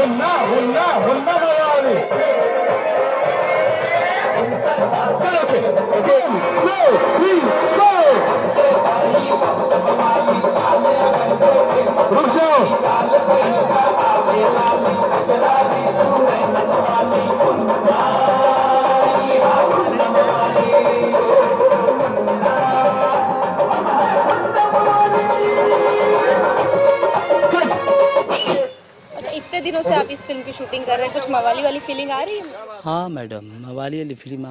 हुन्ना हुन्ना हुन्ना मवाली। रुक जाओ। इतने दिनों से आप इस फिल्म की शूटिंग कर रहे हैं, कुछ मवाली वाली फीलिंग आ रही है? हाँ मैडम, मवाली वाली फीलिंग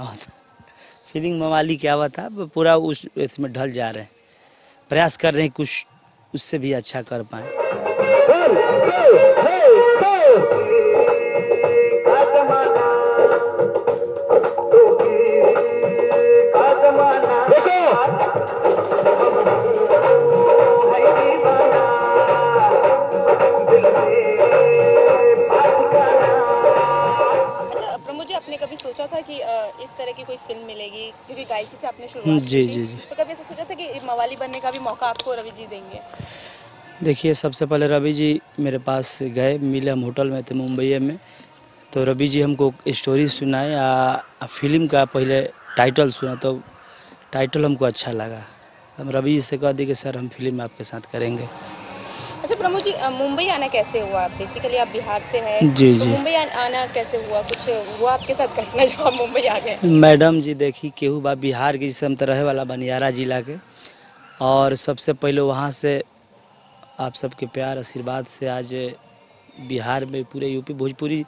मवाली क्या हुआ था, पूरा उस इसमें ढल जा रहे हैं, प्रयास कर रहे हैं कुछ उससे भी अच्छा कर पाएँ। आपने कभी सोचा था कि इस तरह की कोई फिल्म मिलेगी, क्योंकि गायकी से आपने शुरुआत जी की जी जी। तो कभी ऐसा सोचा था कि मवाली बनने का भी मौका आपको रवि जी देंगे? देखिए, सबसे पहले रवि जी मेरे पास गए, मिले, हम होटल में थे मुंबई में, तो रवि जी हमको स्टोरी सुनाए, फिल्म का पहले टाइटल सुना तो टाइटल हमको अच्छा लगा। हम रवि जी से कह दिए कि सर हम फिल्म आपके साथ करेंगे। अच्छा प्रमोद जी, मुंबई आना कैसे हुआ? बेसिकली आप बिहार से हैं, जी तो जी। मुंबई आना कैसे हुआ? कुछ हुआ आपके साथ घटना जो आप मुंबई आ गए? मैडम जी देखी, केहू बा बिहार के, जैसे हम तो रहे वाला बनियारा जिला के, और सबसे पहले वहाँ से आप सबके प्यार आशीर्वाद से आज बिहार में पूरे यूपी भोजपुरी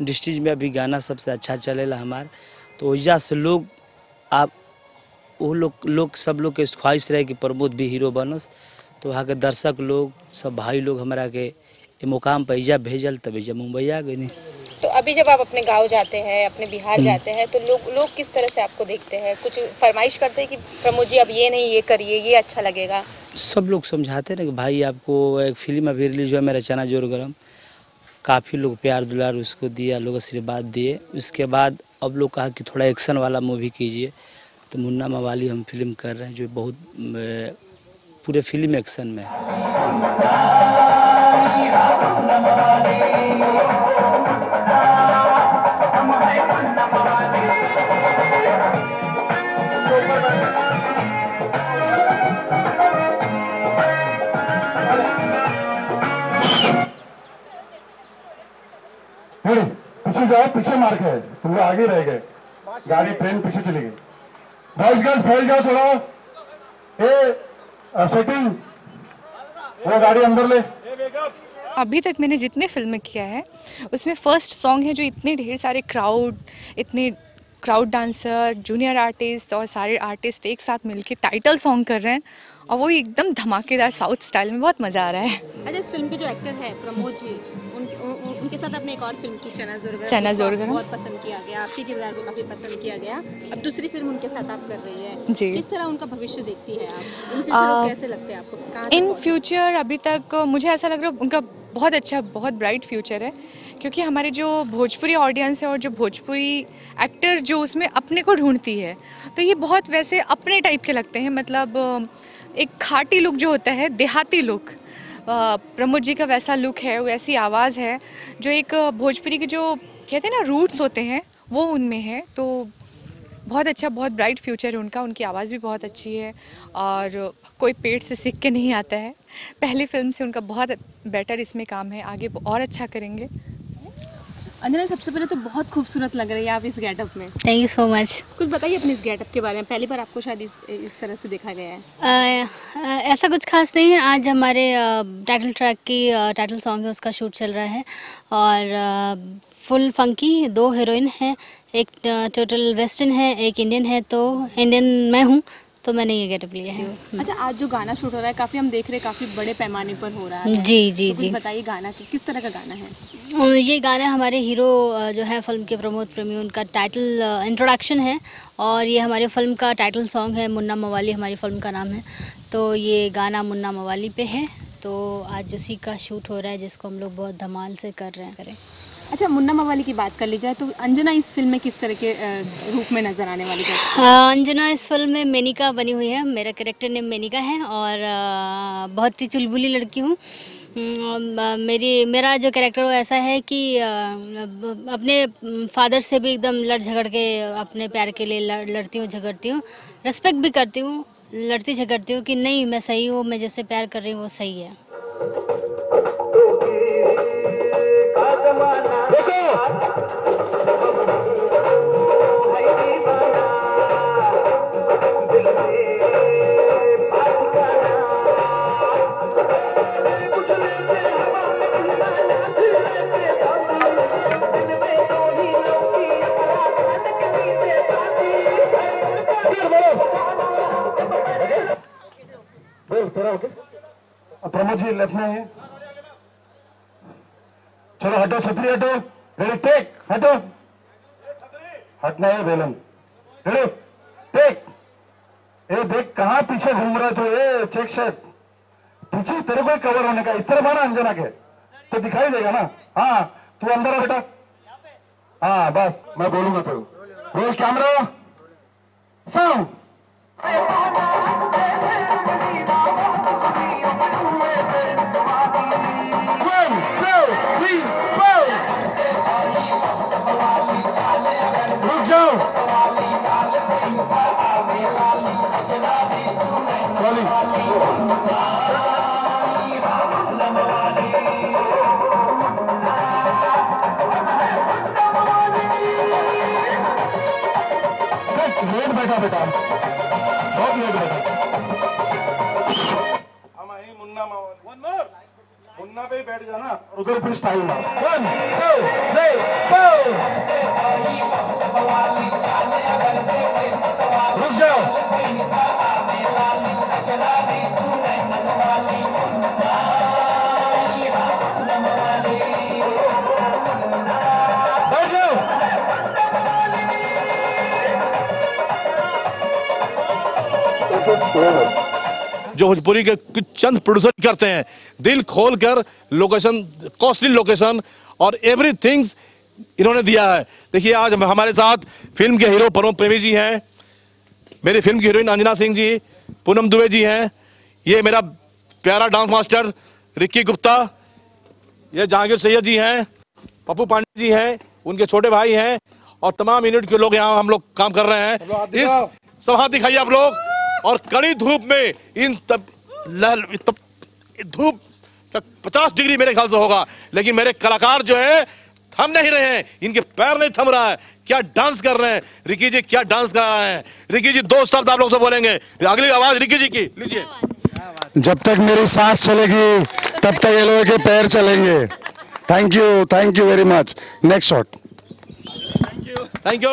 डिस्ट्रिक्ट में अभी गाना सबसे अच्छा चलेला हमार, तो वजह से लोग आप वो लोग सब लोग के ख्वाहिश रहे कि प्रमोद भी हीरो बनस, तो वहाँ के दर्शक लोग सब भाई लोग हमारा के मुकाम पर इजा भेजल, तब इजा मुंबई आ गई। नहीं तो अभी जब आप अपने गांव जाते हैं, अपने बिहार जाते हैं, तो लोग किस तरह से आपको देखते हैं? कुछ फरमाइश करते हैं कि प्रमोद जी अब ये नहीं ये करिए, ये अच्छा लगेगा? सब लोग समझाते हैं कि भाई आपको एक फिल्म अभी रिलीज हुआ मेरा चना जोर गरम, काफ़ी लोग प्यार दुलार उसको दिया, लोग आशीर्वाद दिए। उसके बाद अब लोग कहा कि थोड़ा एक्शन वाला मूवी कीजिए, तो मुन्ना मवाली हम फिल्म कर रहे हैं जो बहुत पूरे फिल्म एक्शन में है। पीछे जाओ, पीछे मार के तुम आगे रह गए, गाड़ी ट्रेन पीछे चली गई। बॉयज गर्ल्स फैल जाओ थोड़ा, सेटिंग, वो गाड़ी अंदर ले। अभी तक मैंने जितने फिल्में किया है उसमें फर्स्ट सॉन्ग है जो इतने ढेर सारे क्राउड डांसर, जूनियर आर्टिस्ट और सारे आर्टिस्ट एक साथ मिलके टाइटल सॉन्ग कर रहे हैं, और वो एकदम धमाकेदार साउथ स्टाइल में, बहुत मज़ा आ रहा है। अच्छा, इस फिल्म के जो एक्टर है प्रमोद जी, उनके साथ आपने एक और फिल्म की चना जोर गरम, बहुत पसंद किया गया, आपके किरदार को काफ़ी पसंद किया गया। अब दूसरी फिल्म उनके साथ आप कर रही है जी। किस तरह उनका भविष्य देखती है आप? इन फ्यूचर कैसे लगते हैं आपको? इन फ्यूचर अभी तक मुझे ऐसा लग रहा है उनका बहुत अच्छा, बहुत ब्राइट फ्यूचर है, क्योंकि हमारे जो भोजपुरी ऑडियंस है और जो भोजपुरी एक्टर जो उसमें अपने को ढूंढती है, तो ये बहुत वैसे अपने टाइप के लगते हैं, मतलब एक खाटी लुक जो होता है, देहाती लुक, प्रमोद जी का वैसा लुक है, वैसी आवाज़ है, जो एक भोजपुरी के जो कहते हैं ना रूट्स होते हैं, वो उनमें है। तो बहुत अच्छा, बहुत ब्राइट फ्यूचर है उनका, उनकी आवाज़ भी बहुत अच्छी है, और कोई पेट से सीख के नहीं आता है। पहली फिल्म से उनका बहुत बेटर इसमें काम है, आगे और अच्छा करेंगे। अंजना, सबसे पहले तो बहुत खूबसूरत लग रही है आप इस गेटअप में। Thank you so much. कुछ बताइए अपने इस गेटअप के बारे में, पहली बार आपको शायद इस तरह से देखा गया है। ऐसा कुछ खास नहीं है, आज हमारे टाइटल ट्रैक की टाइटल सॉन्ग है, उसका शूट चल रहा है, और फुल फंकी 2 हीरोइन हैं, एक टोटल वेस्टर्न है, एक इंडियन है, तो इंडियन मैं हूँ, तो मैंने ये गेटअप लिया है। अच्छा, आज जो गाना शूट हो रहा है काफ़ी हम देख रहे हैं, काफ़ी बड़े पैमाने पर हो रहा है। जी जी तो जी। बताइए गाना किस तरह का गाना है? ये गाना हमारे हीरो जो है फिल्म के प्रमोद प्रेमी, उनका टाइटल इंट्रोडक्शन है, और ये हमारे फिल्म का टाइटल सॉन्ग है, मुन्ना मवाली हमारी फिल्म का नाम है। तो ये गाना मुन्ना मवाली पे है, तो आज उसी का शूट हो रहा है, जिसको हम लोग बहुत धमाल से कर रहे हैं। अच्छा, मुन्ना मवाली की बात कर ली जाए तो अंजना इस फिल्म में किस तरह के रूप में नजर आने वाली है? अंजना इस फिल्म में मेनिका बनी हुई है, मेरा कैरेक्टर नेम मेनिका है, और बहुत ही चुलबुली लड़की हूँ, मेरा जो कैरेक्टर वो ऐसा है कि अपने फादर से भी एकदम लड़ झगड़ के अपने प्यार के लिए लड़ती हूँ, झगड़ती हूँ, रिस्पेक्ट भी करती हूँ, लड़ती झगड़ती हूँ कि नहीं मैं सही हूँ, मैं जैसे प्यार कर रही हूँ वो सही है। प्रमोद जी लेफ्ट में है, चलो हटो, छतरी हटो, रेडी टेक, हटो, हटना है बेलन, रेडी टेक। ये देख कहां पीछे घूम रहे थे, ये चेक शर्ट पीछे तेरे को कवर होने का, इस तरह माना अंजना के तो दिखाई देगा ना। हाँ तू अंदर आ बेटा, हाँ बस मैं बोलूंगा तो। Roll camera sound. लेट बैठा बेटा, बहुत लेट बैठा। हम आई मुन्ना मुन्ना पे ही बैठ जाना और उधर फिर स्टाइल मारो। 1 2 3 4 रुक जाओ। बैठ जाओ। जो भोजपुरी के कुछ चंद प्रोड्यूसर करते हैं दिल खोलकर, लोकेशन, कॉस्टली लोकेशन और एवरीथिंग इन्होंने दिया है। देखिए आज हमारे साथ फिल्म के हीरो प्रमोद प्रेमी जी हैं, मेरी फिल्म की हीरोइन अंजना सिंह जी, पूनम दुबे जी हैं, ये मेरा प्यारा डांस मास्टर रिक्की गुप्ता, ये जहांगीर सैयद जी हैं, पप्पू पांडे जी हैं, उनके छोटे भाई हैं और तमाम यूनिट के लोग यहाँ हम लोग काम कर रहे हैं। इस सब हाथ दिखाइए आप लोग। और कड़ी धूप में इन धूप 50 डिग्री मेरे ख्याल से होगा, लेकिन मेरे कलाकार जो है थम नहीं रहे हैं, इनके पैर नहीं थम रहा है। क्या डांस कर रहे हैं रिकी जी, क्या डांस कर रहे हैं रिकी जी। 2 शब्द आप लोग से बोलेंगे, अगली आवाज रिकी जी की लीजिए। जब तक मेरी सांस चलेगी तब तक ये लोगों के पैर चलेंगे। Thank you very much. Next shot. Thank you.